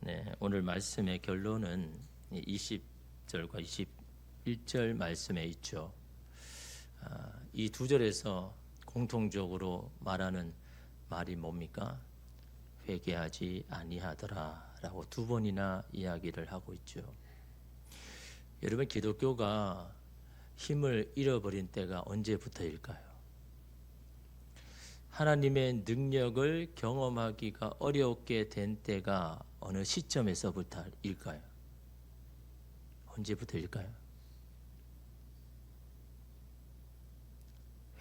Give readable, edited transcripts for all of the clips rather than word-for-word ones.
네, 오늘 말씀의 결론은 20절과 21절 말씀에 있죠. 이 두 절에서 공통적으로 말하는 말이 뭡니까? 회개하지 아니하더라라고 두 번이나 이야기를 하고 있죠. 여러분, 기독교가 힘을 잃어버린 때가 언제부터일까요? 하나님의 능력을 경험하기가 어렵게 된 때가 어느 시점에서부터일까요? 언제부터일까요?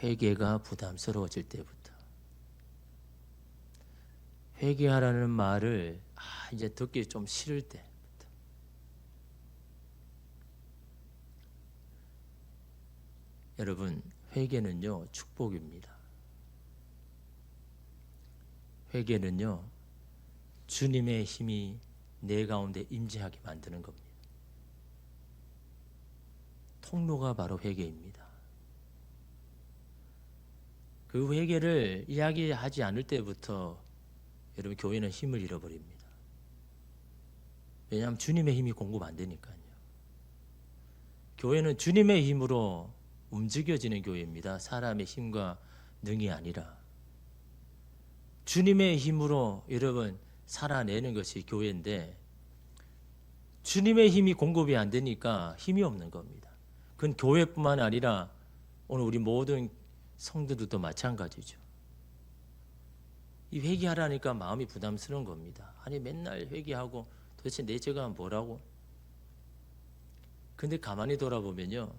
회개가 부담스러워질 때부터. 회개하라는 말을 이제 듣기 좀 싫을 때부터. 여러분, 회개는요, 축복입니다. 회개는요, 주님의 힘이 내 가운데 임재하게 만드는 겁니다. 통로가 바로 회개입니다. 그 회개를 이야기하지 않을 때부터 여러분, 교회는 힘을 잃어버립니다. 왜냐하면 주님의 힘이 공급 안 되니까요. 교회는 주님의 힘으로 움직여지는 교회입니다. 사람의 힘과 능이 아니라 주님의 힘으로 여러분 살아내는 것이 교회인데, 주님의 힘이 공급이 안 되니까 힘이 없는 겁니다. 그건 교회뿐만 아니라 오늘 우리 모든 성도들도 마찬가지죠. 이 회개하라니까 마음이 부담스러운 겁니다. 아니, 맨날 회개하고 도대체 내 죄가 뭐라고? 근데 가만히 돌아보면요,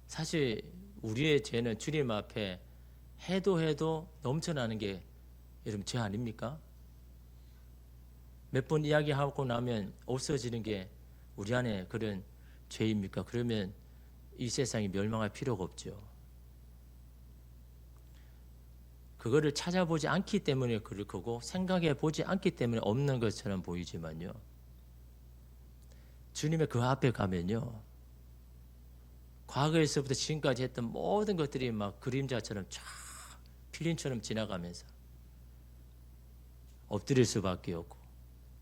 사실 우리의 죄는 주님 앞에 해도 넘쳐나는 게 여러분 죄 아닙니까? 몇 번 이야기하고 나면 없어지는 게 우리 안에 그런 죄입니까? 그러면 이 세상이 멸망할 필요가 없죠. 그거를 찾아보지 않기 때문에 그럴 거고, 생각해 보지 않기 때문에 없는 것처럼 보이지만요, 주님의 그 앞에 가면요, 과거에서부터 지금까지 했던 모든 것들이 막 그림자처럼 쫙 필린처럼 지나가면서 엎드릴 수밖에 없고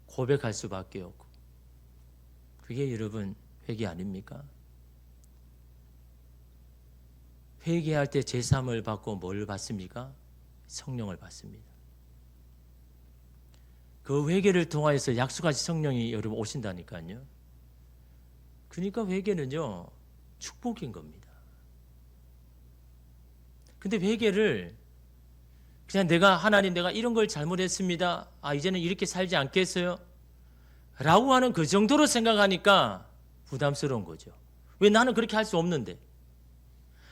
고백할 수밖에 없고, 그게 여러분 회개 아닙니까? 회개할 때 제3을 받고 뭘 받습니까? 성령을 받습니다. 그 회개를 통하여서 약속하신 성령이 여러분 오신다니까요. 그러니까 회개는요, 축복인 겁니다. 근데 회개를 그냥 하나님 내가 이런 걸 잘못했습니다. 이제는 이렇게 살지 않겠어요? 라고 하는 그 정도로 생각하니까 부담스러운 거죠. 왜 나는 그렇게 할 수 없는데?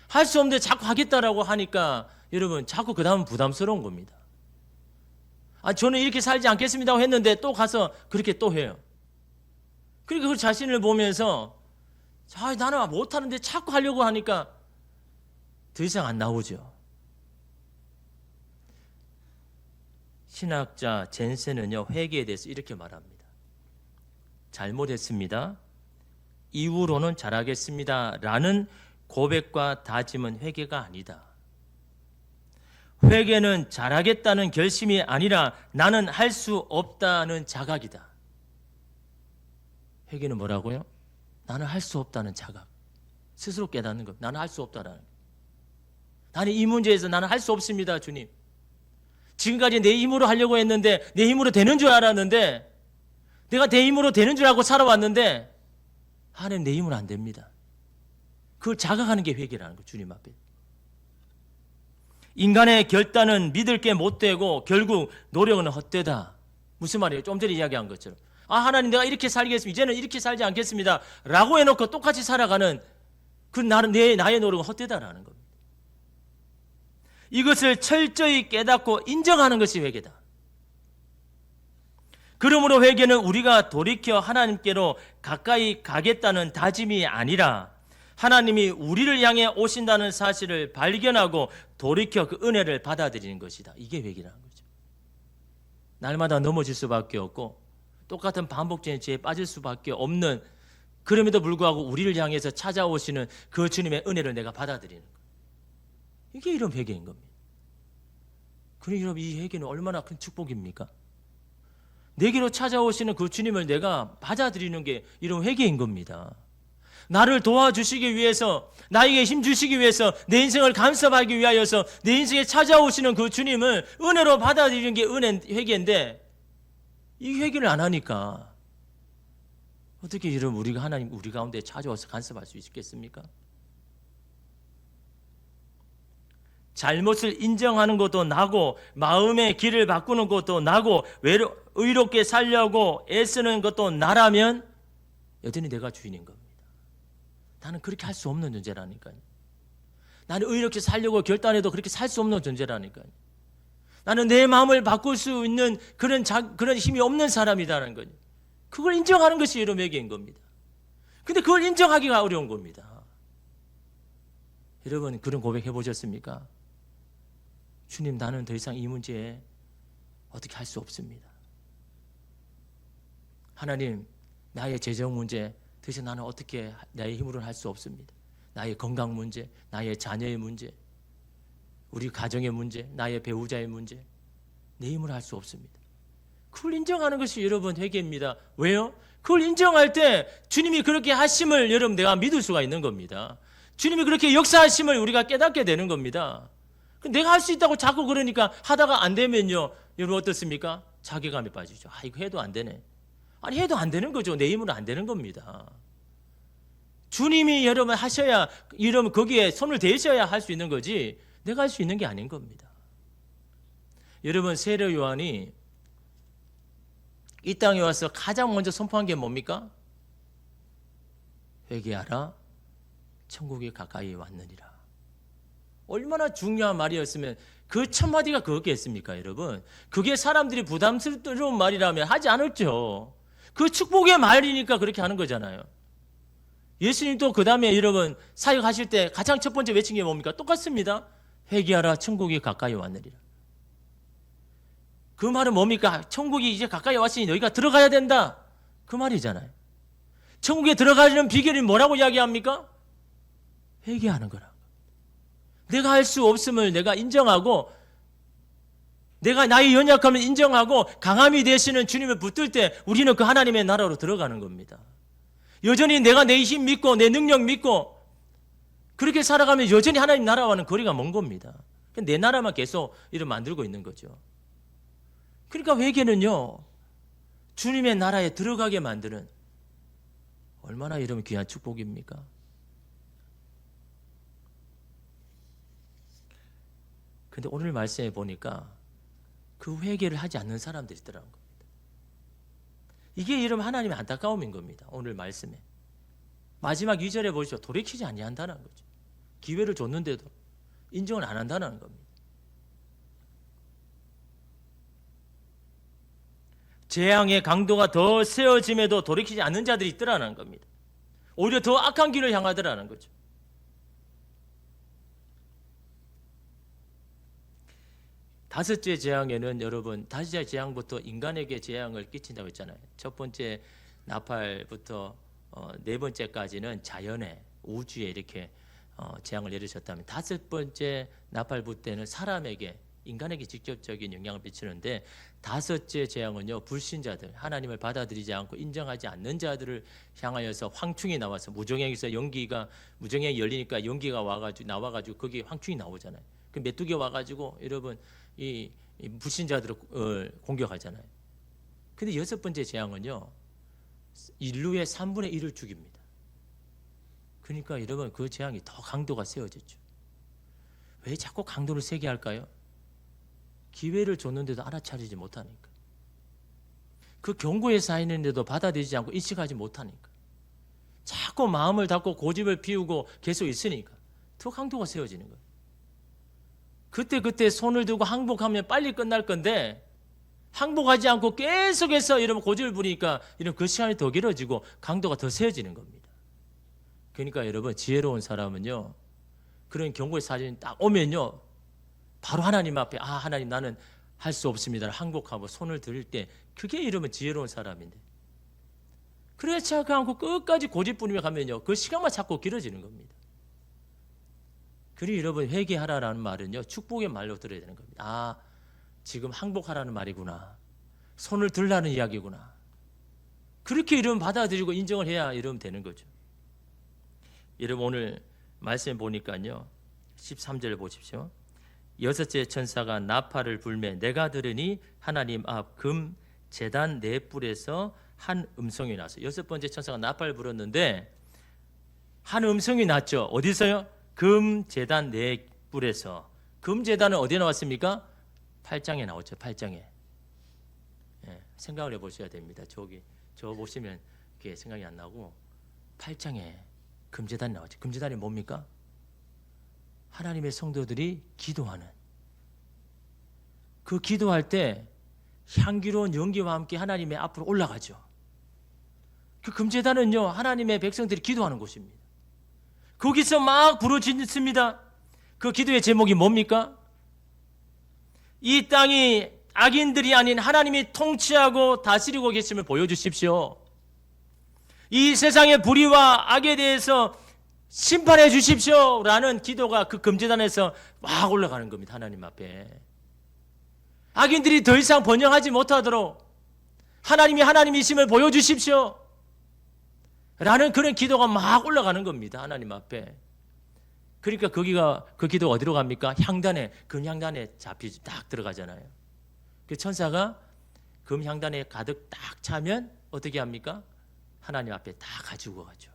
할 수 없는데 자꾸 하겠다라고 하니까 여러분 자꾸 그 다음은 부담스러운 겁니다. 저는 이렇게 살지 않겠습니다 했는데 또 가서 그렇게 또 해요. 그러니까 그 자신을 보면서 나는 못하는데 자꾸 하려고 하니까 더 이상 안 나오죠. 신학자 젠센은요, 회개에 대해서 이렇게 말합니다. 잘못했습니다. 이후로는 잘하겠습니다. 라는 고백과 다짐은 회개가 아니다. 회개는 잘하겠다는 결심이 아니라 나는 할 수 없다는 자각이다. 회개는 뭐라고요? 나는 할 수 없다는 자각. 스스로 깨닫는 것. 나는 할 수 없다라는 것. 나는 이 문제에서 나는 할 수 없습니다, 주님. 지금까지 내 힘으로 하려고 했는데, 내 힘으로 되는 줄 알았는데, 내가 내 힘으로 되는 줄 알고 살아왔는데, 하나님 내 힘으로 안 됩니다. 그걸 자각하는 게 회개라는 거예요, 주님 앞에. 인간의 결단은 믿을 게 못되고 결국 노력은 헛되다. 무슨 말이에요? 좀 전에 이야기한 것처럼. 하나님 내가 이렇게 살겠습니다. 이제는 이렇게 살지 않겠습니다. 라고 해놓고 똑같이 살아가는 그 나의 노력은 헛되다라는 겁니다. 이것을 철저히 깨닫고 인정하는 것이 회개다. 그러므로 회개는 우리가 돌이켜 하나님께로 가까이 가겠다는 다짐이 아니라 하나님이 우리를 향해 오신다는 사실을 발견하고 돌이켜 그 은혜를 받아들이는 것이다. 이게 회개라는 거죠. 날마다 넘어질 수밖에 없고 똑같은 반복적인 죄에 빠질 수밖에 없는, 그럼에도 불구하고 우리를 향해서 찾아오시는 그 주님의 은혜를 내가 받아들이는 거예요. 이게 이런 회개인 겁니다. 그러니 여러분, 이 회개는 얼마나 큰 축복입니까? 내게로 찾아오시는 그 주님을 내가 받아들이는 게 이런 회개인 겁니다. 나를 도와주시기 위해서, 나에게 힘 주시기 위해서, 내 인생을 간섭하기 위하여서 내 인생에 찾아오시는 그 주님을 은혜로 받아들이는 게 회개인데, 이 회개를 안 하니까 어떻게 이런 우리가 하나님 우리 가운데 찾아와서 간섭할 수 있겠습니까? 잘못을 인정하는 것도 나고, 마음의 길을 바꾸는 것도 나고, 의롭게 살려고 애쓰는 것도 나라면 여전히 내가 주인인 겁니다. 나는 그렇게 할 수 없는 존재라니까요. 나는 의롭게 살려고 결단해도 그렇게 살 수 없는 존재라니까요. 나는 내 마음을 바꿀 수 있는 그런 힘이 없는 사람이라는 거예요. 그걸 인정하는 것이 여러분 회개인 겁니다. 근데 그걸 인정하기가 어려운 겁니다. 여러분 그런 고백 해보셨습니까? 주님, 나는 더 이상 이 문제에 어떻게 할 수 없습니다. 하나님, 나의 재정 문제 더 이상 나는 어떻게 나의 힘으로는 할 수 없습니다. 나의 건강 문제, 나의 자녀의 문제, 우리 가정의 문제, 나의 배우자의 문제, 내 힘으로 할 수 없습니다. 그걸 인정하는 것이 여러분 회개입니다. 왜요? 그걸 인정할 때 주님이 그렇게 하심을 여러분 내가 믿을 수가 있는 겁니다. 주님이 그렇게 역사하심을 우리가 깨닫게 되는 겁니다. 내가 할 수 있다고 자꾸 그러니까 하다가 안 되면요, 여러분 어떻습니까? 자괴감에 빠지죠. 아, 이거 해도 안 되네. 아니, 해도 안 되는 거죠. 내 힘으로 안 되는 겁니다. 주님이 여러분 하셔야, 여러분 거기에 손을 대셔야 할 수 있는 거지, 내가 할 수 있는 게 아닌 겁니다. 여러분, 세례 요한이 이 땅에 와서 가장 먼저 선포한 게 뭡니까? 회개하라, 천국이 가까이 왔느니라. 얼마나 중요한 말이었으면 그 첫 마디가 그거겠습니까, 여러분? 그게 사람들이 부담스러운 말이라면 하지 않았죠. 그 축복의 말이니까 그렇게 하는 거잖아요. 예수님도 그 다음에 여러분 사역하실 때 가장 첫 번째 외친 게 뭡니까? 똑같습니다. 회개하라, 천국이 가까이 왔느니라. 그 말은 뭡니까? 천국이 이제 가까이 왔으니 너희가 들어가야 된다, 그 말이잖아요. 천국에 들어가려는 비결이 뭐라고 이야기합니까? 회개하는 거라. 내가 할 수 없음을 내가 인정하고, 내가 나의 연약함을 인정하고 강함이 되시는 주님을 붙들 때 우리는 그 하나님의 나라로 들어가는 겁니다. 여전히 내가 내 힘 믿고 내 능력 믿고 그렇게 살아가면 여전히 하나님 나라와는 거리가 먼 겁니다. 내 나라만 계속 이렇게 만들고 있는 거죠. 그러니까 회개는요, 주님의 나라에 들어가게 만드는 얼마나 이러면 귀한 축복입니까? 근데 오늘 말씀에 보니까 그 회개를 하지 않는 사람들이 있더라는 겁니다. 이게 이러면 하나님의 안타까움인 겁니다. 오늘 말씀에 마지막 2절에 보시죠. 돌이키지 아니한다는 거죠. 기회를 줬는데도 인정을 안 한다는 겁니다. 재앙의 강도가 더 세어짐에도 돌이키지 않는 자들이 있더라는 겁니다. 오히려 더 악한 길을 향하더라는 거죠. 다섯째 재앙에는 여러분, 다섯째 재앙부터 인간에게 재앙을 끼친다고 했잖아요. 첫 번째 나팔부터 네 번째까지는 자연에, 우주에 이렇게 재앙을 내리셨다면, 다섯 번째 나팔부 때는 사람에게, 인간에게 직접적인 영향을 미치는데, 다섯째 재앙은요, 불신자들, 하나님을 받아들이지 않고 인정하지 않는 자들을 향하여서 황충이 나와서, 무정액에서 무정액이 열리니까 연기가 나와가지고 거기에 황충이 나오잖아요. 그 메뚜기 와가지고 여러분 이 불신자들을 공격하잖아요. 근데 여섯 번째 재앙은요, 인류의 3분의 1을 죽입니다. 그러니까 여러분 그 재앙이 더 강도가 세워졌죠. 왜 자꾸 강도를 세게 할까요? 기회를 줬는데도 알아차리지 못하니까. 그 경고에 쌓이는데도 받아들이지 않고 인식하지 못하니까. 자꾸 마음을 닫고 고집을 피우고 계속 있으니까 더 강도가 세워지는 거예요. 그때 손을 들고 항복하면 빨리 끝날 건데, 항복하지 않고 계속해서 이러면 고집을 부리니까 이런 그 시간이 더 길어지고 강도가 더 세워지는 겁니다. 그러니까 여러분, 지혜로운 사람은요, 그런 경고의 사진이 딱 오면요, 바로 하나님 앞에, 아, 하나님 나는 할 수 없습니다, 항복하고 손을 들을 때, 그게 이러면 지혜로운 사람인데, 그렇지 않고 끝까지 고집 부리며 가면요, 그 시간만 자꾸 길어지는 겁니다. 그리고 여러분, 회개하라는 말은요, 축복의 말로 들어야 되는 겁니다. 아, 지금 항복하라는 말이구나. 손을 들라는 이야기구나. 그렇게 이러면 받아들이고 인정을 해야 이러면 되는 거죠. 여러분 오늘 말씀 보니까요. 13절을 보십시오. 여섯째 천사가 나팔을 불매 내가 들으니 하나님 앞 금 제단 네 뿔에서 한 음성이 났어요. 여섯 번째 천사가 나팔을 불었는데 한 음성이 났죠. 어디서요? 금 제단 네 뿔에서. 금 제단은 어디에 나왔습니까? 8장에 나오죠. 8장에. 예, 생각을 해보셔야 됩니다. 저 보시면 이게 생각이 안 나고 8장에 금제단이 나오죠. 금제단이 뭡니까? 하나님의 성도들이 기도하는, 그 기도할 때 향기로운 연기와 함께 하나님의 앞으로 올라가죠. 그 금제단은요 하나님의 백성들이 기도하는 곳입니다. 거기서 막 부르짖습니다. 그 기도의 제목이 뭡니까? 이 땅이 악인들이 아닌 하나님이 통치하고 다스리고 계심을 보여주십시오. 이 세상의 불의와 악에 대해서 심판해 주십시오 라는 기도가 그 금제단에서 막 올라가는 겁니다. 하나님 앞에. 악인들이 더 이상 번영하지 못하도록 하나님이 하나님이심을 보여주십시오 라는 그런 기도가 막 올라가는 겁니다. 하나님 앞에. 그러니까 그 기도가 어디로 갑니까? 향단에, 금향단에 딱 들어가잖아요. 그 천사가 금향단에 가득 딱 차면 어떻게 합니까? 하나님 앞에 다 가지고 가죠.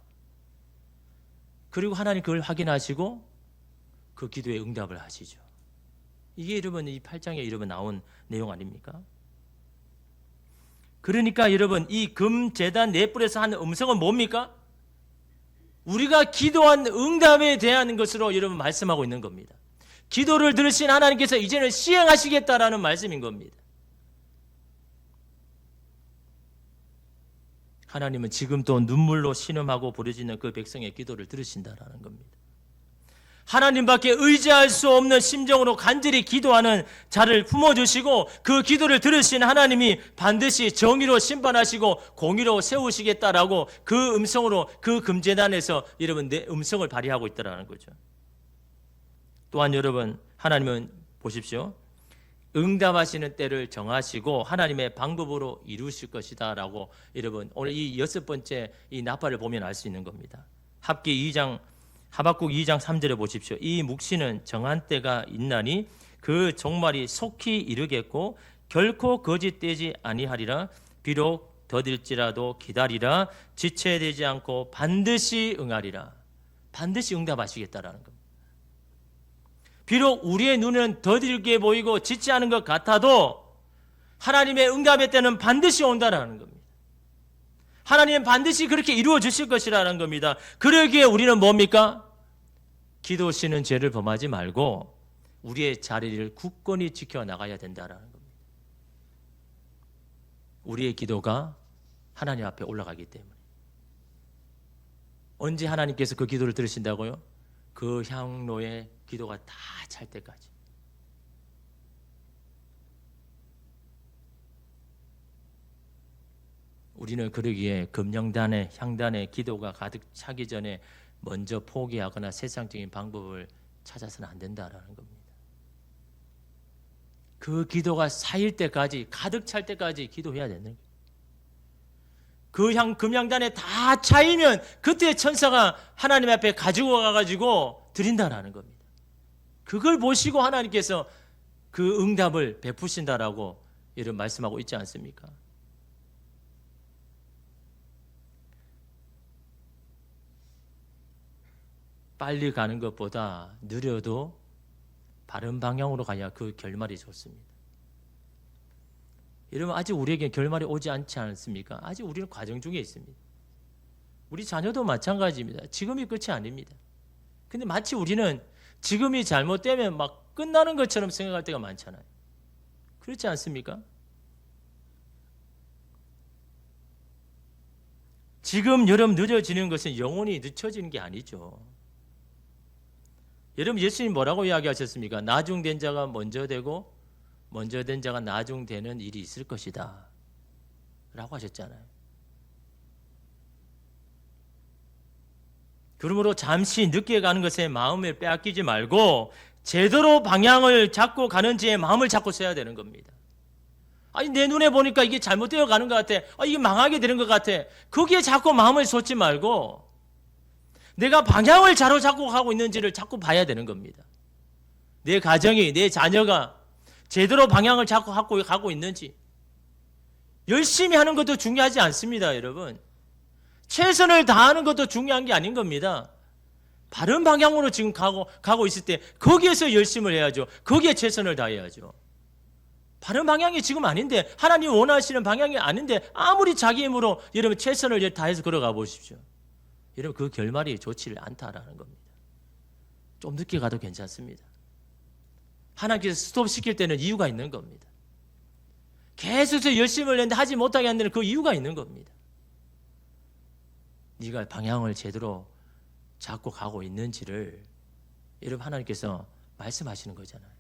그리고 하나님 그걸 확인하시고 그 기도에 응답을 하시죠. 이게 여러분 이 8장에 여러분 나온 내용 아닙니까? 그러니까 여러분 이 금제단 네 뿔에서 하는 음성은 뭡니까? 우리가 기도한 응답에 대한 것으로 여러분 말씀하고 있는 겁니다. 기도를 들으신 하나님께서 이제는 시행하시겠다라는 말씀인 겁니다. 하나님은 지금도 눈물로 신음하고 부르짖는 그 백성의 기도를 들으신다라는 겁니다. 하나님밖에 의지할 수 없는 심정으로 간절히 기도하는 자를 품어주시고 그 기도를 들으신 하나님이 반드시 정의로 심판하시고 공의로 세우시겠다라고 그 음성으로 그 금제단에서 여러분 내 음성을 발휘하고 있다라는 거죠. 또한 여러분 하나님은 보십시오. 응답하시는 때를 정하시고 하나님의 방법으로 이루실 것이다 라고 여러분 오늘 이 여섯 번째 이 나팔을 보면 알 수 있는 겁니다. 하박국 2장 3절에 보십시오. 이 묵시는 정한 때가 있나니 그 종말이 속히 이르겠고 결코 거짓되지 아니하리라. 비록 더딜지라도 기다리라. 지체되지 않고 반드시 응하리라. 반드시 응답하시겠다라는 겁니다. 비록 우리의 눈은 더딜게 보이고 지치 않은 것 같아도 하나님의 응답의 때는 반드시 온다라는 겁니다. 하나님은 반드시 그렇게 이루어 주실 것이라는 겁니다. 그러기에 우리는 뭡니까? 기도시는 죄를 범하지 말고 우리의 자리를 굳건히 지켜나가야 된다라는 겁니다. 우리의 기도가 하나님 앞에 올라가기 때문에. 언제 하나님께서 그 기도를 들으신다고요? 그 향로의 기도가 다 찰 때까지. 우리는 그러기에 금령단의 향단의 기도가 가득 차기 전에 먼저 포기하거나 세상적인 방법을 찾아서는 안 된다라는 겁니다. 그 기도가 쌓일 때까지 가득 찰 때까지 기도해야 되는 거예요. 금향단에 다 차이면 그때 천사가 하나님 앞에 가지고 가가지고 드린다라는 겁니다. 그걸 보시고 하나님께서 그 응답을 베푸신다라고 이런 말씀하고 있지 않습니까? 빨리 가는 것보다 느려도 바른 방향으로 가야 그 결말이 좋습니다. 여러분 아직 우리에게 결말이 오지 않지 않습니까? 아직 우리는 과정 중에 있습니다. 우리 자녀도 마찬가지입니다. 지금이 끝이 아닙니다. 근데 마치 우리는 지금이 잘못되면 막 끝나는 것처럼 생각할 때가 많잖아요. 그렇지 않습니까? 지금 여러분 늦어지는 것은 영원히 늦춰지는 게 아니죠. 여러분 예수님 뭐라고 이야기하셨습니까? 나중된 자가 먼저 되고 먼저 된 자가 나중되는 일이 있을 것이다 라고 하셨잖아요. 그러므로 잠시 늦게 가는 것에 마음을 빼앗기지 말고 제대로 방향을 잡고 가는지에 마음을 잡고 써야 되는 겁니다. 아니 내 눈에 보니까 이게 잘못되어 가는 것 같아. 이게 망하게 되는 것 같아. 거기에 자꾸 마음을 쏟지 말고 내가 방향을 잡고 가고 있는지를 자꾸 봐야 되는 겁니다. 내 가정이, 내 자녀가 제대로 방향을 잡고 가고 있는지. 열심히 하는 것도 중요하지 않습니다, 여러분. 최선을 다하는 것도 중요한 게 아닌 겁니다. 바른 방향으로 지금 가고 있을 때 거기에서 열심을 해야죠. 거기에 최선을 다해야죠. 바른 방향이 지금 아닌데, 하나님 원하시는 방향이 아닌데 아무리 자기 힘으로 여러분 최선을 다해서 걸어가 보십시오. 여러분 그 결말이 좋지를 않다라는 겁니다. 좀 늦게 가도 괜찮습니다. 하나님께서 스톱시킬 때는 이유가 있는 겁니다. 계속해서 열심을 했는데 하지 못하게 하는 데는 그 이유가 있는 겁니다. 네가 방향을 제대로 잡고 가고 있는지를 여러분 하나님께서 말씀하시는 거잖아요.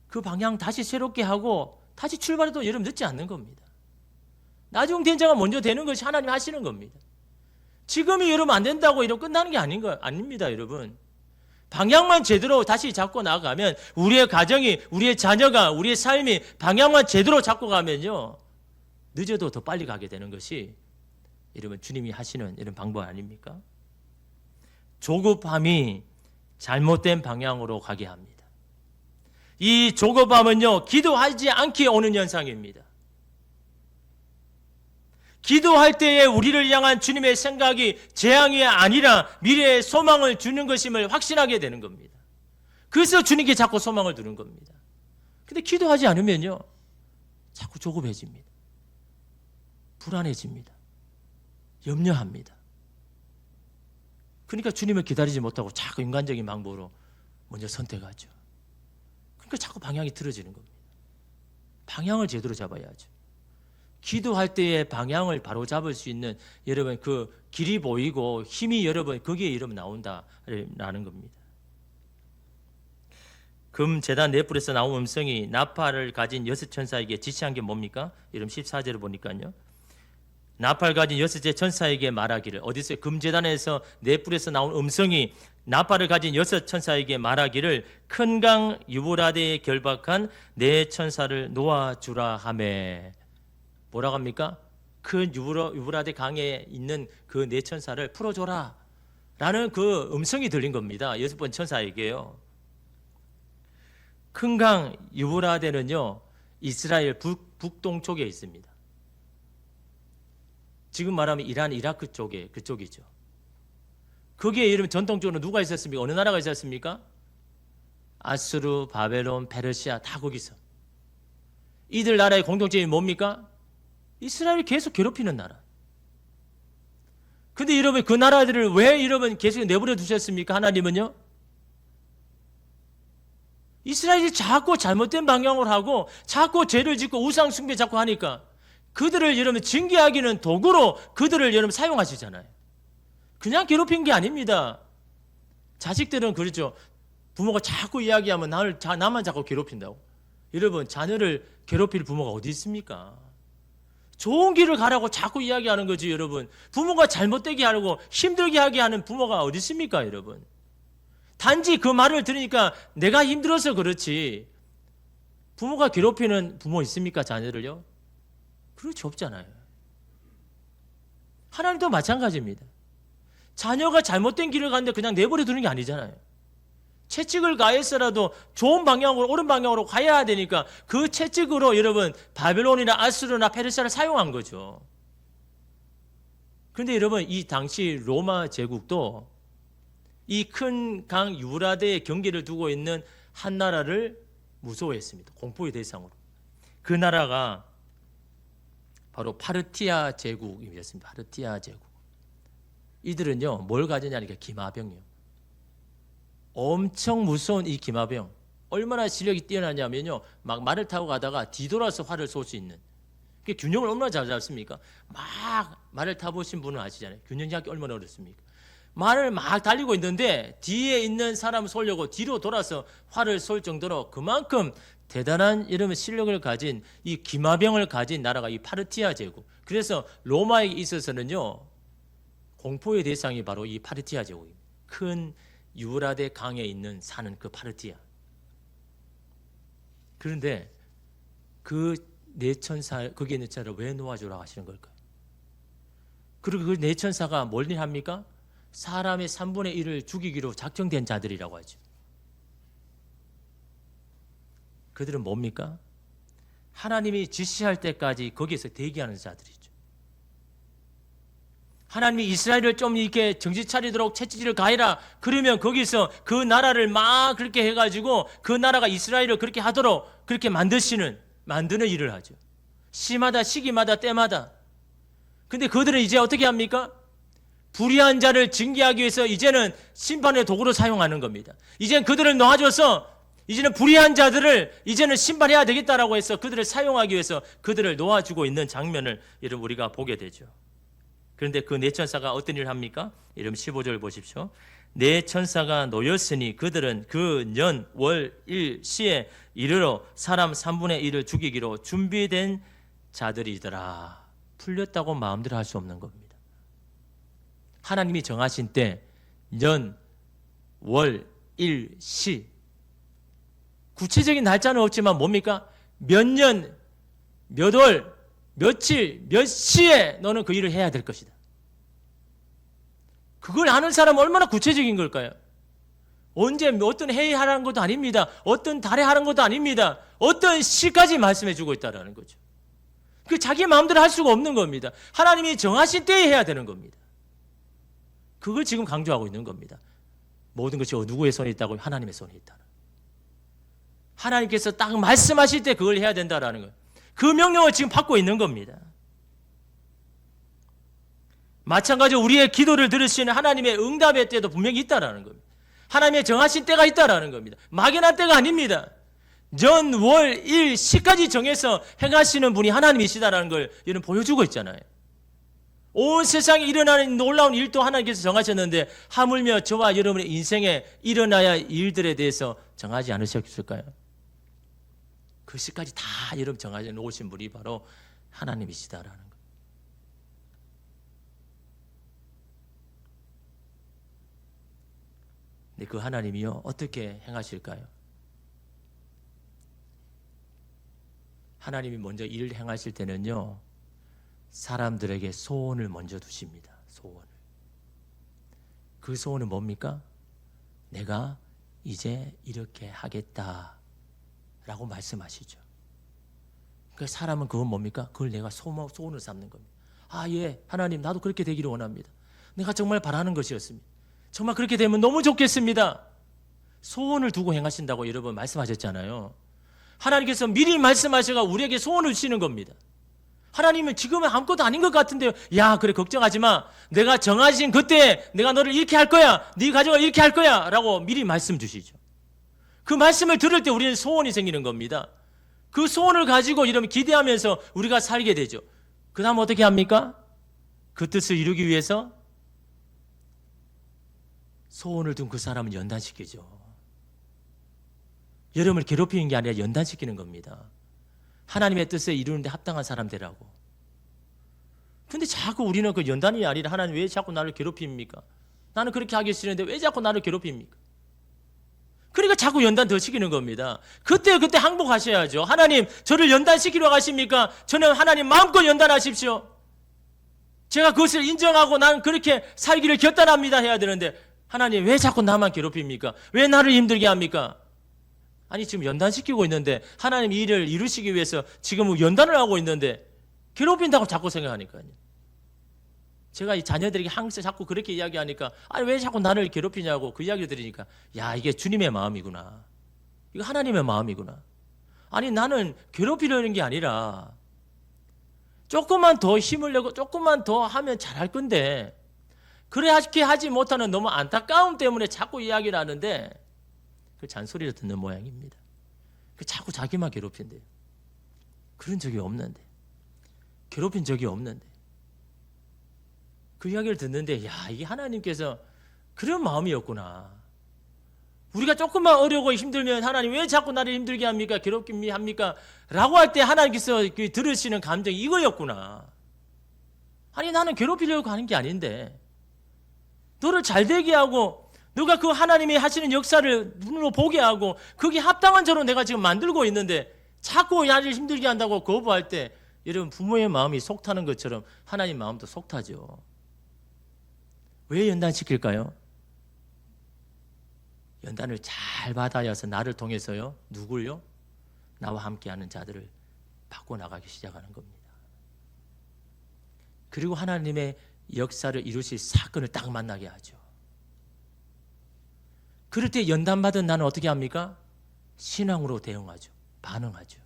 그 방향 다시 새롭게 하고 다시 출발해도 여러분 늦지 않는 겁니다. 나중 된 자가 먼저 되는 것이 하나님 하시는 겁니다. 지금이 여러분 안 된다고 이러면 끝나는 게 아닙니다, 여러분. 방향만 제대로 다시 잡고 나가면 우리의 가정이, 우리의 자녀가, 우리의 삶이 방향만 제대로 잡고 가면요, 늦어도 더 빨리 가게 되는 것이 여러분 주님이 하시는 이런 방법 아닙니까? 조급함이 잘못된 방향으로 가게 합니다. 이 조급함은요, 기도하지 않게 오는 현상입니다. 기도할 때에 우리를 향한 주님의 생각이 재앙이 아니라 미래의 소망을 주는 것임을 확신하게 되는 겁니다. 그래서 주님께 자꾸 소망을 두는 겁니다. 근데 기도하지 않으면요, 자꾸 조급해집니다. 불안해집니다. 염려합니다. 그러니까 주님을 기다리지 못하고 자꾸 인간적인 방법으로 먼저 선택하죠. 그러니까 자꾸 방향이 틀어지는 겁니다. 방향을 제대로 잡아야죠. 기도할 때의 방향을 바로 잡을 수 있는 여러분 그 길이 보이고 힘이 여러분 거기에 여러분 나온다라는 겁니다. 금 제단 넷불에서 나온 음성이 나팔을 가진 여섯 천사에게 지시한 게 뭡니까? 여러분 14절을 보니까요. 나팔 가진 여섯째 천사에게 말하기를, 어디서 금제단에서 넷불에서 나온 음성이 나팔을 가진 여섯 천사에게 말하기를, 큰 강 유브라데에 결박한 네 천사를 놓아주라 하매. 뭐라고 합니까? 큰 유브라데 강에 있는 그 네 천사를 풀어줘라 라는 그 음성이 들린 겁니다. 여섯 번 천사에게요. 큰 강 유브라데는요, 이스라엘 북동쪽에 있습니다. 지금 말하면 이란, 이라크 쪽에 그쪽이죠. 거기에 여러분 전통적으로 누가 있었습니까? 어느 나라가 있었습니까? 아수르, 바벨론, 페르시아 다 거기서. 이들 나라의 공통점이 뭡니까? 이스라엘을 계속 괴롭히는 나라. 근데 여러분 그 나라들을 왜 여러분 계속 내버려 두셨습니까? 하나님은요. 이스라엘이 자꾸 잘못된 방향으로 하고 자꾸 죄를 짓고 우상 숭배 자꾸 하니까 그들을 여러분 징계하기는 도구로 그들을 여러분 사용하시잖아요. 그냥 괴롭힌 게 아닙니다. 자식들은 그렇죠. 부모가 자꾸 이야기하면 나만 자꾸 괴롭힌다고. 여러분 자녀를 괴롭힐 부모가 어디 있습니까? 좋은 길을 가라고 자꾸 이야기하는 거지, 여러분. 부모가 잘못되게 하려고 힘들게 하게 하는 부모가 어디 있습니까, 여러분? 단지 그 말을 들으니까 내가 힘들어서 그렇지. 부모가 괴롭히는 부모 있습니까, 자녀를요? 그렇지, 없잖아요. 하나님도 마찬가지입니다. 자녀가 잘못된 길을 가는데 그냥 내버려 두는 게 아니잖아요. 채찍을 가해서라도 좋은 방향으로, 옳은 방향으로 가야 되니까 그 채찍으로 여러분 바벨론이나 아수르나 페르시아를 사용한 거죠. 그런데 여러분 이 당시 로마 제국도 이 큰 강 유브라데의 경계를 두고 있는 한 나라를 무서워했습니다. 공포의 대상으로. 그 나라가 바로 파르티아 제국이었습니다. 파르티아 제국. 이들은요 뭘 가졌냐니까 기마병이요. 엄청 무서운 이 기마병, 얼마나 실력이 뛰어나냐면요, 막 말을 타고 가다가 뒤돌아서 활을 쏠 수 있는, 그 균형을 얼마나 잘 잡습니까? 막 말을 타보신 분은 아시잖아요. 균형 잡기 얼마나 어렵습니까? 말을 막 달리고 있는데 뒤에 있는 사람을 쏘려고 뒤로 돌아서 활을 쏠 정도로 그만큼 대단한 이런 실력을 가진 이 기마병을 가진 나라가 이 파르티아 제국. 그래서 로마에 있어서는요 공포의 대상이 바로 이 파르티아 제국입니다. 큰 유브라데 강에 있는 사는 그 파르티아. 그런데 그 내천사 거기에 있는 자를 왜 놓아주라고 하시는 걸까요? 그리고 그 내천사가 뭘 합니까? 사람의 3분의 1을 죽이기로 작정된 자들이라고 하죠. 그들은 뭡니까? 하나님이 지시할 때까지 거기에서 대기하는 자들이죠. 하나님이 이스라엘을 좀 이렇게 정신 차리도록 채찍질을 가해라. 그러면 거기서 그 나라를 막 그렇게 해가지고 그 나라가 이스라엘을 그렇게 하도록 그렇게 만드는 일을 하죠. 시마다 시기마다 때마다. 근데 그들은 이제 어떻게 합니까? 불의한 자를 징계하기 위해서 이제는 심판의 도구로 사용하는 겁니다. 이제는 그들을 놓아줘서 이제는 불의한 자들을 이제는 심판해야 되겠다라고 해서 그들을 사용하기 위해서 그들을 놓아주고 있는 장면을 여러분 우리가 보게 되죠. 그런데 그 네 천사가 어떤 일을 합니까? 여러분 15절 보십시오. 네 천사가 놓였으니 그들은 그 년, 월, 일, 시에 이르러 사람 3분의 1을 죽이기로 준비된 자들이더라. 풀렸다고 마음대로 할 수 없는 겁니다. 하나님이 정하신 때 년, 월, 일, 시 구체적인 날짜는 없지만 뭡니까? 몇 년, 몇 월, 며칠, 몇 시에 너는 그 일을 해야 될 것이다. 그걸 아는 사람은 얼마나 구체적인 걸까요? 언제 어떤 해에 하라는 것도 아닙니다. 어떤 달에 하라는 것도 아닙니다. 어떤 시까지 말씀해 주고 있다는 거죠. 그 자기 마음대로 할 수가 없는 겁니다. 하나님이 정하신 때에 해야 되는 겁니다. 그걸 지금 강조하고 있는 겁니다. 모든 것이 누구의 손에 있다고? 하나님의 손에 있다. 하나님께서 딱 말씀하실 때 그걸 해야 된다라는 거예요. 그 명령을 지금 받고 있는 겁니다. 마찬가지로 우리의 기도를 들으시는 하나님의 응답의 때도 분명히 있다라는 겁니다. 하나님의 정하신 때가 있다라는 겁니다. 막연한 때가 아닙니다. 년, 월, 일, 시까지 정해서 행하시는 분이 하나님이시다라는 걸 이런 보여주고 있잖아요. 온 세상에 일어나는 놀라운 일도 하나님께서 정하셨는데 하물며 저와 여러분의 인생에 일어나야 할 일들에 대해서 정하지 않으셨을까요? 그 시까지 다 여러분 정하셔 놓으신 분이 바로 하나님이시다라는 거예요. 근데 그 하나님이요 어떻게 행하실까요? 하나님이 먼저 일을 행하실 때는요 사람들에게 소원을 먼저 두십니다. 소원을. 그 소원은 뭡니까? 내가 이제 이렇게 하겠다 라고 말씀하시죠. 그러니까 사람은 그건 뭡니까? 그걸 내가 소원을 삼는 겁니다. 아, 예, 하나님 나도 그렇게 되기를 원합니다. 내가 정말 바라는 것이었습니다. 정말 그렇게 되면 너무 좋겠습니다. 소원을 두고 행하신다고 여러분 말씀하셨잖아요. 하나님께서 미리 말씀하셔서 우리에게 소원을 주시는 겁니다. 하나님은 지금은 아무것도 아닌 것 같은데요. 야, 그래 걱정하지 마. 내가 정하신 그때 내가 너를 이렇게 할 거야. 네 가정을 이렇게 할 거야. 라고 미리 말씀 주시죠. 그 말씀을 들을 때 우리는 소원이 생기는 겁니다. 그 소원을 가지고 이러면 기대하면서 우리가 살게 되죠. 그 다음 어떻게 합니까? 그 뜻을 이루기 위해서 소원을 둔 그 사람은 연단시키죠. 여러분을 괴롭히는 게 아니라 연단시키는 겁니다. 하나님의 뜻을 이루는데 합당한 사람 되라고. 근데 자꾸 우리는 그 연단이 아니라 하나님 왜 자꾸 나를 괴롭힙니까? 나는 그렇게 하기 싫은데 왜 자꾸 나를 괴롭힙니까? 그러니까 자꾸 연단 더 시키는 겁니다. 그때 항복하셔야죠. 하나님 저를 연단시키려고 하십니까? 저는 하나님 마음껏 연단하십시오. 제가 그것을 인정하고 나는 그렇게 살기를 결단합니다 해야 되는데 하나님 왜 자꾸 나만 괴롭힙니까? 왜 나를 힘들게 합니까? 아니 지금 연단시키고 있는데 하나님 이 일을 이루시기 위해서 지금 연단을 하고 있는데 괴롭힌다고 자꾸 생각하니까요. 제가 이 자녀들에게 항상 자꾸 그렇게 이야기하니까 아니 왜 자꾸 나를 괴롭히냐고 그 이야기를 들으니까 야 이게 주님의 마음이구나. 이거 하나님의 마음이구나. 아니 나는 괴롭히려는 게 아니라 조금만 더 힘을 내고 조금만 더 하면 잘할 건데 그렇게 하지 못하는 너무 안타까움 때문에 자꾸 이야기를 하는데 그 잔소리를 듣는 모양입니다. 자꾸 자기만 괴롭힌대요. 그런 적이 없는데 괴롭힌 적이 없는데 그 이야기를 듣는데 야 이게 하나님께서 그런 마음이었구나. 우리가 조금만 어려고 힘들면 하나님 왜 자꾸 나를 힘들게 합니까? 괴롭게 합니까? 라고 할 때 하나님께서 들으시는 감정이 이거였구나. 아니 나는 괴롭히려고 하는 게 아닌데 너를 잘되게 하고 너가 그 하나님이 하시는 역사를 눈으로 보게 하고 그게 합당한 저로 내가 지금 만들고 있는데 자꾸 나를 힘들게 한다고 거부할 때 여러분 부모의 마음이 속타는 것처럼 하나님 마음도 속타죠. 왜 연단시킬까요? 연단을 잘 받아야서 나를 통해서요. 누굴요? 나와 함께하는 자들을 바꿔나가기 시작하는 겁니다. 그리고 하나님의 역사를 이루실 사건을 딱 만나게 하죠. 그럴 때 연단받은 나는 어떻게 합니까? 신앙으로 대응하죠. 반응하죠.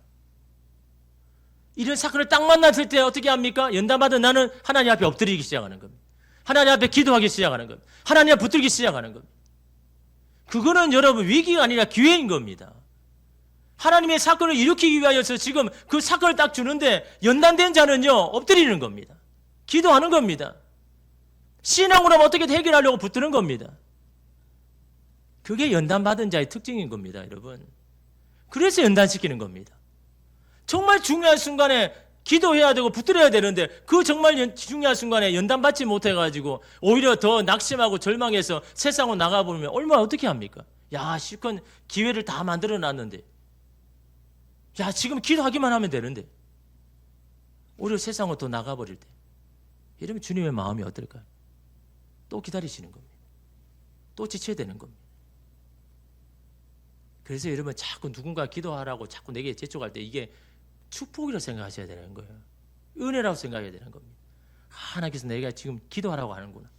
이런 사건을 딱 만났을 때 어떻게 합니까? 연단받은 나는 하나님 앞에 엎드리기 시작하는 겁니다. 하나님 앞에 기도하기 시작하는 겁니다. 하나님 앞에 붙들기 시작하는 겁니다. 그거는 여러분 위기가 아니라 기회인 겁니다. 하나님의 사건을 일으키기 위하여서 지금 그 사건을 딱 주는데 연단된 자는요 엎드리는 겁니다. 기도하는 겁니다. 신앙으로 하면 어떻게 해결하려고 붙드는 겁니다. 그게 연단받은 자의 특징인 겁니다, 여러분. 그래서 연단시키는 겁니다. 정말 중요한 순간에 기도해야 되고 붙들어야 되는데 그 정말 중요한 순간에 연단받지 못해가지고 오히려 더 낙심하고 절망해서 세상으로 나가보면 얼마나 어떻게 합니까? 야, 실컷 기회를 다 만들어놨는데 야, 지금 기도하기만 하면 되는데 오히려 세상으로 더 나가버릴 때 이러면 주님의 마음이 어떨까요? 또 기다리시는 겁니다. 또 지쳐야 되는 겁니다. 그래서 여러분 자꾸 누군가 기도하라고 자꾸 내게 재촉할 때 이게 축복이라고 생각하셔야 되는 거예요. 은혜라고 생각해야 되는 겁니다. 하나님께서 내가 지금 기도하라고 하는구나.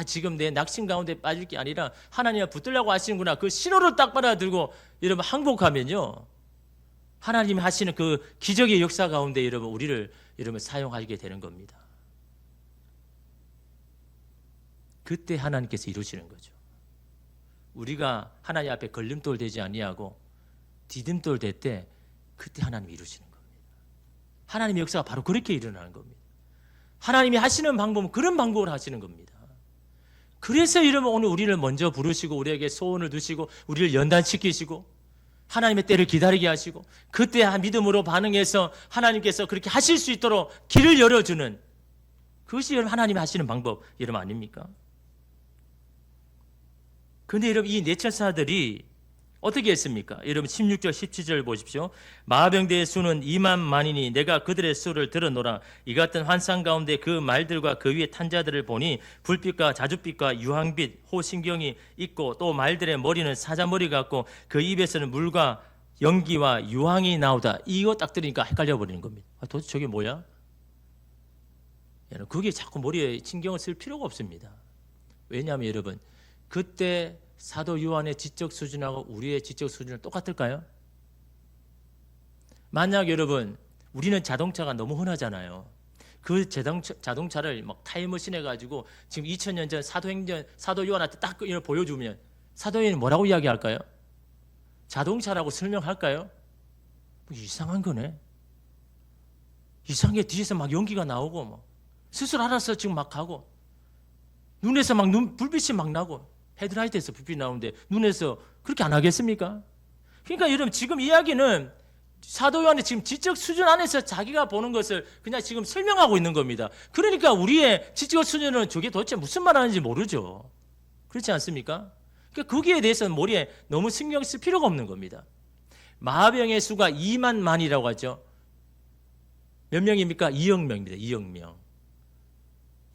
지금 내 낙심 가운데 빠질 게 아니라 하나님 앞에 붙들려고 하시는구나. 그 신호를 딱 받아들고 여러분 항복하면요. 하나님이 하시는 그 기적의 역사 가운데 여러분 우리를 여러분 사용하게 되는 겁니다. 그때 하나님께서 이루시는 거죠. 우리가 하나님 앞에 걸림돌 되지 아니하고 디딤돌 될 때 그때 하나님이 이루시는 겁니다. 하나님의 역사가 바로 그렇게 일어나는 겁니다. 하나님이 하시는 방법은 그런 방법을 하시는 겁니다. 그래서 여러분 오늘 우리를 먼저 부르시고 우리에게 소원을 두시고 우리를 연단시키시고 하나님의 때를 기다리게 하시고 그때 믿음으로 반응해서 하나님께서 그렇게 하실 수 있도록 길을 열어주는 그것이 여러분 하나님이 하시는 방법 여러분 아닙니까? 그런데 여러분 이 내천사들이 어떻게 했습니까? 여러분 16절 17절 보십시오. 마병대의 수는 2만 만이니 내가 그들의 수를 들어노라. 이 같은 환상 가운데 그 말들과 그 위에 탄 자들을 보니 불빛과 자줏빛과 유황빛 호신경이 있고 또 말들의 머리는 사자머리 같고 그 입에서는 물과 연기와 유황이 나오다. 이거 딱 들으니까 헷갈려 버리는 겁니다. 도대체 저게 뭐야? 그게 자꾸 머리에 신경을 쓸 필요가 없습니다. 왜냐하면 여러분 그때 사도 요한의 지적 수준하고 우리의 지적 수준은 똑같을까요? 만약 여러분 우리는 자동차가 너무 흔하잖아요. 그 자동차를 막 타임머신 해가지고 지금 2000년 전 사도행전 사도 요한한테 딱 이걸 보여주면 사도 요한이 뭐라고 이야기할까요? 자동차라고 설명할까요? 뭐 이상한 거네. 이상하게 뒤에서 막 연기가 나오고 뭐 스스로 알아서 지금 막 가고 눈에서 막 불빛이 막 나고 헤드라이트에서 불빛이 나오는데 눈에서 그렇게 안 하겠습니까? 그러니까 여러분 지금 이야기는 사도 요한의 지금 지적 수준 안에서 자기가 보는 것을 그냥 지금 설명하고 있는 겁니다. 그러니까 우리의 지적 수준은 저게 도대체 무슨 말 하는지 모르죠. 그렇지 않습니까? 그러니까 거기에 대해서는 머리에 너무 신경 쓸 필요가 없는 겁니다. 마병의 수가 2만 만이라고 하죠. 몇 명입니까? 2억 명입니다. 2억 명.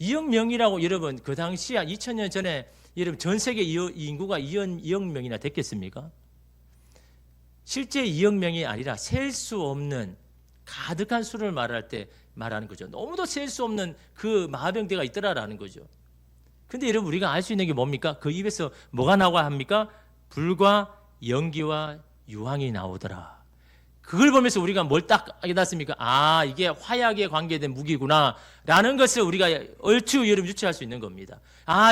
2억 명이라고 여러분 그 당시에 2000년 전에 여러분 전 세계 인구가 2억 명이나 됐겠습니까? 실제 2억 명이 아니라 셀 수 없는 가득한 수를 말할 때 말하는 거죠. 너무도 셀 수 없는 그 마병대가 있더라라는 거죠. 근데 여러분 우리가 알 수 있는 게 뭡니까? 그 입에서 뭐가 나와 합니까? 불과 연기와 유황이 나오더라. 그걸 보면서 우리가 뭘 딱 깨닫습니까? 이게 화약에 관계된 무기구나 라는 것을 우리가 얼추 여러분 유추할 수 있는 겁니다.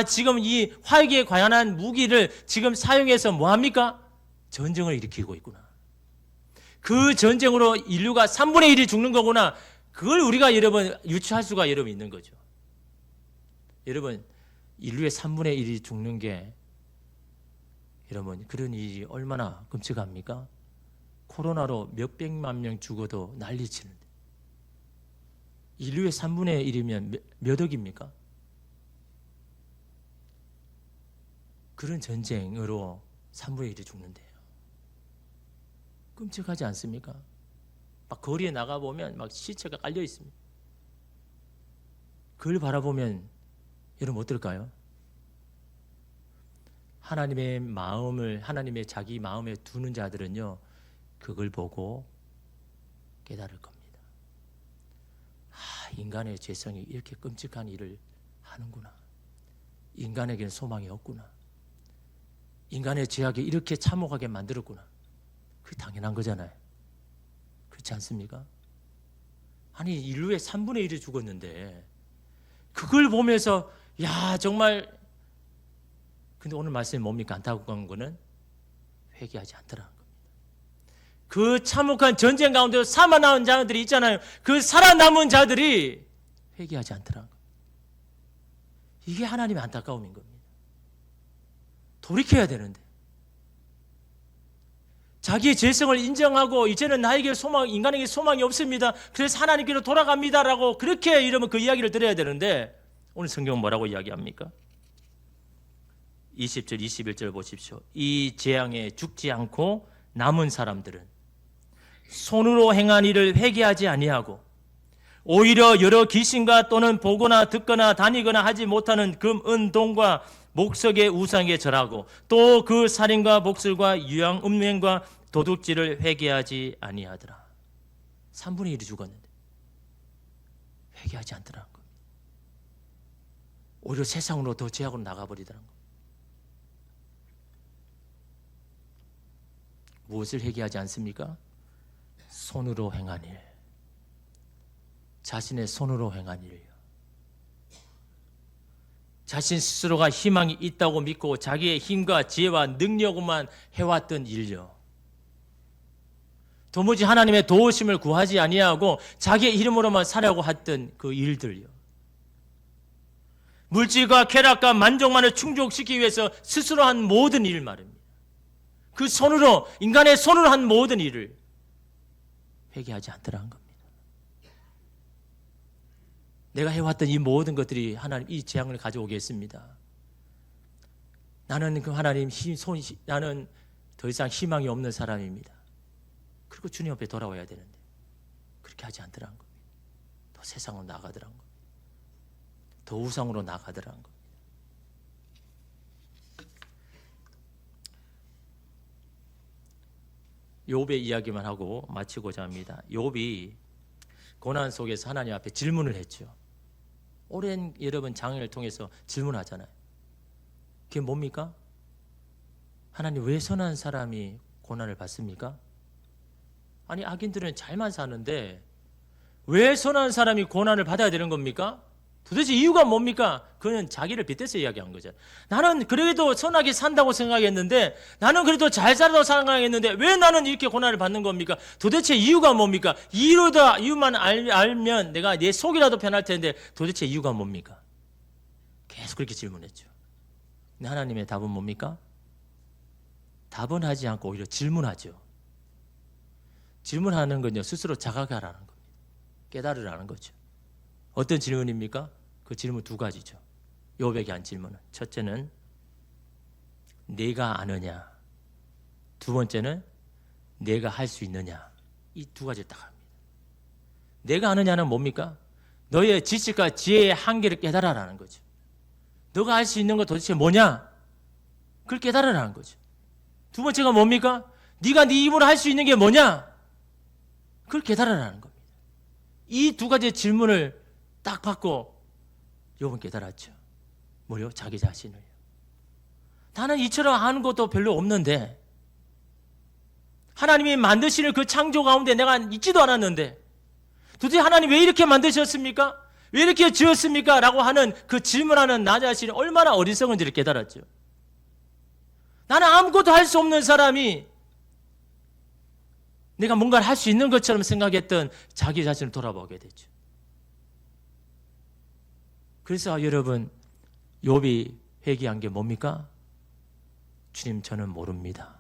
지금 이 화약에 관한 무기를 지금 사용해서 뭐합니까? 전쟁을 일으키고 있구나. 그 전쟁으로 인류가 3분의 1이 죽는 거구나. 그걸 우리가 여러분 유추할 수가 여러분 있는 거죠. 여러분 인류의 3분의 1이 죽는 게 여러분 그런 일이 얼마나 끔찍합니까? 코로나로 몇백만 명 죽어도 난리치는데 인류의 3분의 1이면 몇 억입니까? 그런 전쟁으로 3분의 1이 죽는데요. 끔찍하지 않습니까? 막 거리에 나가 보면 막 시체가 깔려 있습니다. 그걸 바라보면 여러분 어떨까요? 하나님의 마음을 하나님의 자기 마음에 두는 자들은요, 그걸 보고 깨달을 겁니다. 아, 인간의 죄성이 이렇게 끔찍한 일을 하는구나. 인간에게는 소망이 없구나. 인간의 죄악이 이렇게 참혹하게 만들었구나. 그게 당연한 거잖아요. 그렇지 않습니까? 아니, 인류의 3분의 1이 죽었는데 그걸 보면서 야, 정말. 근데 오늘 말씀이 뭡니까? 안타까운 거는 회개하지 않더라는 겁니다. 그 참혹한 전쟁 가운데 살아남은 자들이 있잖아요. 그 살아남은 자들이 회개하지 않더라는 겁니다. 이게 하나님의 안타까움인 겁니다. 돌이켜야 되는데, 자기의 죄성을 인정하고 이제는 나에게 인간에게 소망이 없습니다. 그래서 하나님께로 돌아갑니다라고 그렇게 이러면 그 이야기를 들어야 되는데, 오늘 성경은 뭐라고 이야기합니까? 20절, 21절 보십시오. 이 재앙에 죽지 않고 남은 사람들은 손으로 행한 일을 회개하지 아니하고 오히려 여러 귀신과 또는 보거나 듣거나 다니거나 하지 못하는 금, 은, 동과 목석의 우상에 절하고 또 그 살인과 복술과 유양, 음행과 도둑질을 회개하지 아니하더라. 3분의 1이 죽었는데 회개하지 않더라는 겁니다. 오히려 세상으로 더 죄악으로 나가버리더라는 겁니다. 무엇을 회개하지 않습니까? 손으로 행한 일. 자신의 손으로 행한 일이요. 자신 스스로가 희망이 있다고 믿고 자기의 힘과 지혜와 능력으로만 해왔던 일요. 도무지 하나님의 도우심을 구하지 아니하고 자기의 이름으로만 살려고 했던 그 일들요. 물질과 쾌락과 만족만을 충족시키기 위해서 스스로 한 모든 일 말입니다. 그 손으로, 인간의 손으로 한 모든 일을 회개하지 않더라는 겁니다. 내가 해왔던 이 모든 것들이 하나님 이 재앙을 가져오겠습니다. 나는 그 하나님 나는 더 이상 희망이 없는 사람입니다. 그리고 주님 앞에 돌아와야 되는데 그렇게 하지 않더라는 겁니다. 더 세상으로 나가더라는 겁니다. 더 우상으로 나가더라는 겁니다. 욥의 이야기만 하고 마치고자 합니다. 욥이 고난 속에서 하나님 앞에 질문을 했죠. 오랜 여러분 장애를 통해서 질문하잖아요. 그게 뭡니까? 하나님, 왜 선한 사람이 고난을 받습니까? 아니, 악인들은 잘만 사는데 왜 선한 사람이 고난을 받아야 되는 겁니까? 도대체 이유가 뭡니까? 그는 자기를 빗대서 이야기한 거죠. 나는 그래도 선하게 산다고 생각했는데, 나는 그래도 잘 살다고 생각했는데 왜 나는 이렇게 고난을 받는 겁니까? 도대체 이유가 뭡니까? 이유만 알면 내가 내 속이라도 편할 텐데 도대체 이유가 뭡니까? 계속 그렇게 질문했죠. 근데 하나님의 답은 뭡니까? 답은 하지 않고 오히려 질문하죠. 질문하는 건요, 스스로 자각하라는 겁니다. 깨달으라는 거죠. 어떤 질문입니까? 그 질문 두 가지죠. 욥에게 한 질문은, 첫째는 내가 아느냐, 두 번째는 내가 할 수 있느냐. 이 두 가지를 딱 합니다. 내가 아느냐는 뭡니까? 너의 지식과 지혜의 한계를 깨달아라는 거죠. 너가 할 수 있는 거 도대체 뭐냐? 그걸 깨달아라는 거죠. 두 번째가 뭡니까? 네가 네 입으로 할 수 있는 게 뭐냐? 그걸 깨달아라는 겁니다. 이 두 가지의 질문을 딱 받고 욥은 깨달았죠. 뭐요? 자기 자신을요. 나는 이처럼 아는 것도 별로 없는데, 하나님이 만드시는 그 창조 가운데 내가 있지도 않았는데 도대체 하나님 왜 이렇게 만드셨습니까? 왜 이렇게 지었습니까? 라고 하는 그 질문하는 나 자신이 얼마나 어리석은지를 깨달았죠. 나는 아무것도 할 수 없는 사람이 내가 뭔가를 할 수 있는 것처럼 생각했던 자기 자신을 돌아보게 되죠. 그래서 여러분, 욥이 회개한 게 뭡니까? 주님, 저는 모릅니다.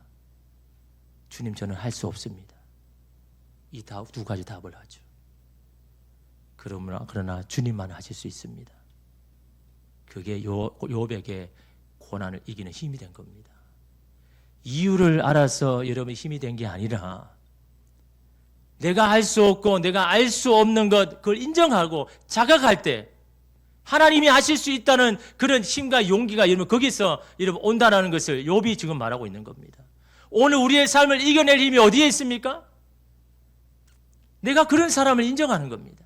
주님, 저는 할 수 없습니다. 이 두 가지 답을 하죠. 그러나 주님만 하실 수 있습니다. 그게 욥에게 고난을 이기는 힘이 된 겁니다. 이유를 알아서 여러분이 힘이 된 게 아니라 내가 할 수 없고 내가 알 수 없는 것, 그걸 인정하고 자각할 때 하나님이 하실 수 있다는 그런 힘과 용기가 여러분 거기서 여러분 온다는 것을 욥이 지금 말하고 있는 겁니다. 오늘 우리의 삶을 이겨낼 힘이 어디에 있습니까? 내가 그런 사람을 인정하는 겁니다.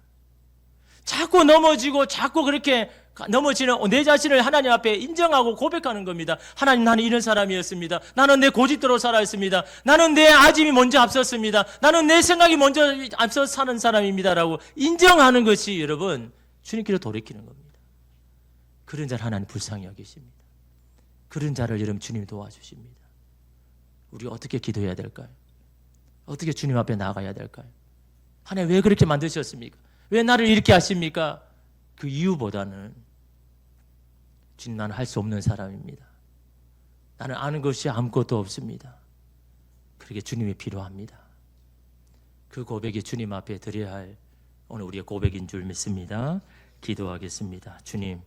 자꾸 넘어지고 자꾸 그렇게 넘어지는 내 자신을 하나님 앞에 인정하고 고백하는 겁니다. 하나님, 나는 이런 사람이었습니다. 나는 내 고집대로 살았습니다. 나는 내 아집이 먼저 앞섰습니다. 나는 내 생각이 먼저 앞서 사는 사람입니다라고 인정하는 것이 여러분 주님께로 돌이키는 겁니다. 그런 자를 하나님 불쌍히 여기십니다. 그런 자를 여러분 주님이 도와주십니다. 우리가 어떻게 기도해야 될까요? 어떻게 주님 앞에 나아가야 될까요? 하나님 왜 그렇게 만드셨습니까? 왜 나를 이렇게 하십니까? 그 이유보다는 주님, 나는 할 수 없는 사람입니다. 나는 아는 것이 아무것도 없습니다. 그렇게 주님이 필요합니다. 그 고백이 주님 앞에 드려야 할 오늘 우리의 고백인 줄 믿습니다. 기도하겠습니다. 주님,